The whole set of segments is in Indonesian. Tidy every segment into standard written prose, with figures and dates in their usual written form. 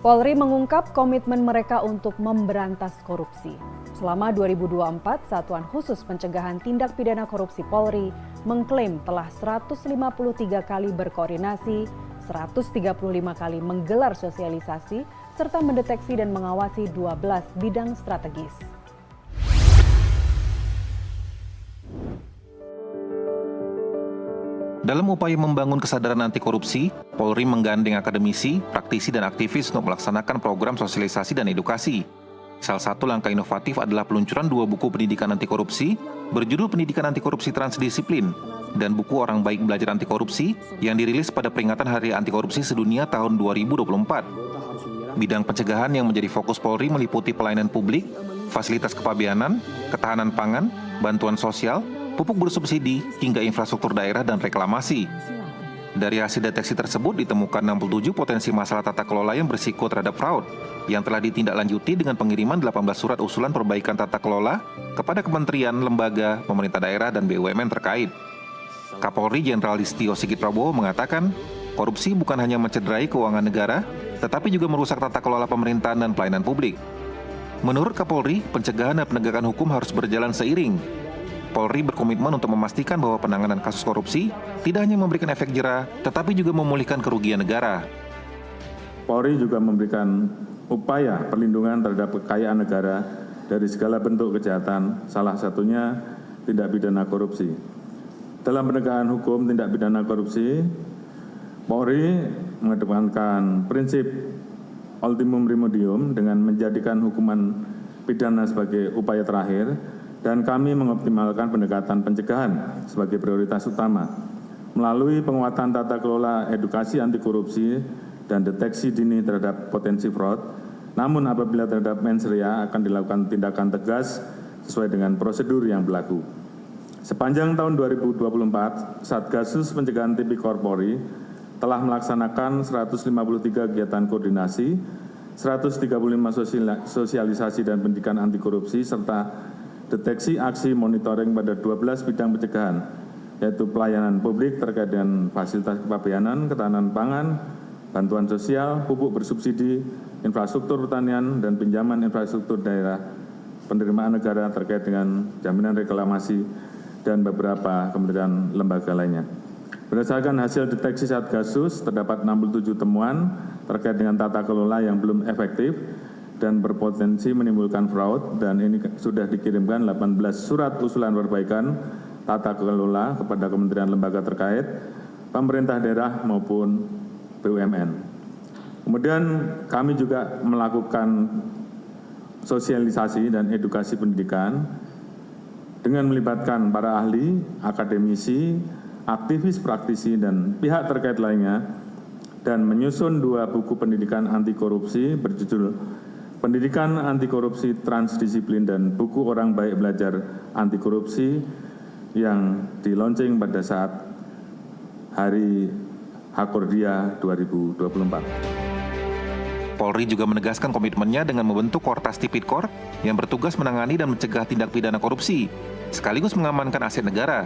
Polri mengungkap komitmen mereka untuk memberantas korupsi. Selama 2024, Satuan Khusus Pencegahan Tindak Pidana Korupsi Polri mengklaim telah 153 kali berkoordinasi, 135 kali menggelar sosialisasi, serta mendeteksi dan mengawasi 12 bidang strategis. Dalam upaya membangun kesadaran anti korupsi, Polri menggandeng akademisi, praktisi, dan aktivis untuk melaksanakan program sosialisasi dan edukasi. Salah satu langkah inovatif adalah peluncuran 2 buku pendidikan anti korupsi berjudul Pendidikan Anti Korupsi Transdisiplin dan buku Orang Baik Belajar Anti Korupsi yang dirilis pada peringatan Hari Anti Korupsi Sedunia tahun 2024. Bidang pencegahan yang menjadi fokus Polri meliputi pelayanan publik, fasilitas kepabeanan, ketahanan pangan, bantuan sosial, pupuk bersubsidi, hingga infrastruktur daerah dan reklamasi. Dari hasil deteksi tersebut ditemukan 67 potensi masalah tata kelola yang berisiko terhadap fraud, yang telah ditindaklanjuti dengan pengiriman 18 surat usulan perbaikan tata kelola kepada kementerian, lembaga, pemerintah daerah, dan BUMN terkait. Kapolri Jenderal Listio Sigit Prabowo mengatakan, korupsi bukan hanya mencederai keuangan negara, tetapi juga merusak tata kelola pemerintahan dan pelayanan publik. Menurut Kapolri, pencegahan dan penegakan hukum harus berjalan seiring. Polri berkomitmen untuk memastikan bahwa penanganan kasus korupsi tidak hanya memberikan efek jera, tetapi juga memulihkan kerugian negara. Polri juga memberikan upaya perlindungan terhadap kekayaan negara dari segala bentuk kejahatan, salah satunya tindak pidana korupsi. Dalam penegakan hukum tindak pidana korupsi, Polri mengedepankan prinsip ultimum remedium dengan menjadikan hukuman pidana sebagai upaya terakhir, dan kami mengoptimalkan pendekatan pencegahan sebagai prioritas utama melalui penguatan tata kelola edukasi anti korupsi dan deteksi dini terhadap potensi fraud. Namun apabila terhadap mens rea akan dilakukan tindakan tegas sesuai dengan prosedur yang berlaku. Sepanjang tahun 2024, Satgasus Pencegahan Tipikor Polri telah melaksanakan 153 kegiatan koordinasi, 135 sosialisasi dan pendidikan anti korupsi, serta deteksi aksi monitoring pada 12 bidang pencegahan, yaitu pelayanan publik terkait dengan fasilitas kepabeanan, ketahanan pangan, bantuan sosial, pupuk bersubsidi, infrastruktur pertanian, dan pinjaman infrastruktur daerah, penerimaan negara terkait dengan jaminan reklamasi, dan beberapa kementerian lembaga lainnya. Berdasarkan hasil deteksi Satgasus, terdapat 67 temuan terkait dengan tata kelola yang belum efektif dan berpotensi menimbulkan fraud, dan ini sudah dikirimkan 18 surat usulan perbaikan tata kelola kepada kementerian lembaga terkait, pemerintah daerah maupun BUMN. Kemudian kami juga melakukan sosialisasi dan edukasi pendidikan dengan melibatkan para ahli, akademisi, aktivis praktisi, dan pihak terkait lainnya, dan menyusun 2 buku pendidikan anti korupsi berjudul Pendidikan Anti Korupsi Transdisiplin dan buku Orang Baik Belajar Anti Korupsi yang di-launching pada saat Hari Hakordia 2024. Polri juga menegaskan komitmennya dengan membentuk Kortas Tipikor yang bertugas menangani dan mencegah tindak pidana korupsi, sekaligus mengamankan aset negara.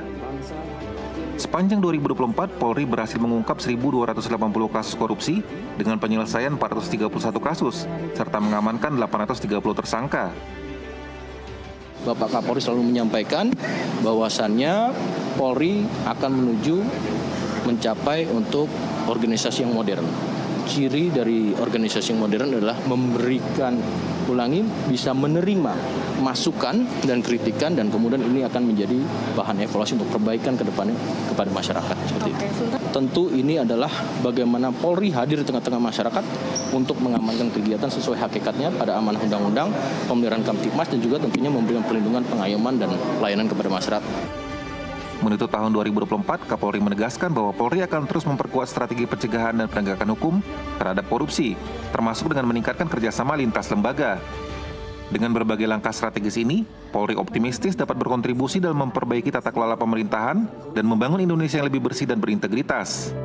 Sepanjang 2024, Polri berhasil mengungkap 1.280 kasus korupsi dengan penyelesaian 431 kasus, serta mengamankan 830 tersangka. Bapak Kapolri selalu menyampaikan bahwasannya Polri akan menuju mencapai untuk organisasi yang modern. Ciri dari organisasi yang modern adalah bisa menerima masukan dan kritikan, dan kemudian ini akan menjadi bahan evaluasi untuk perbaikan ke depannya kepada masyarakat. Seperti itu. Tentu ini adalah bagaimana Polri hadir di tengah-tengah masyarakat untuk mengamankan kegiatan sesuai hakikatnya pada amanah undang-undang, pemeliharaan Kamtipmas, dan juga tentunya memberikan perlindungan, pengayoman, dan pelayanan kepada masyarakat. Menutup tahun 2024, Kapolri menegaskan bahwa Polri akan terus memperkuat strategi pencegahan dan penegakan hukum terhadap korupsi, termasuk dengan meningkatkan kerjasama lintas lembaga. Dengan berbagai langkah strategis ini, Polri optimistis dapat berkontribusi dalam memperbaiki tata kelola pemerintahan dan membangun Indonesia yang lebih bersih dan berintegritas.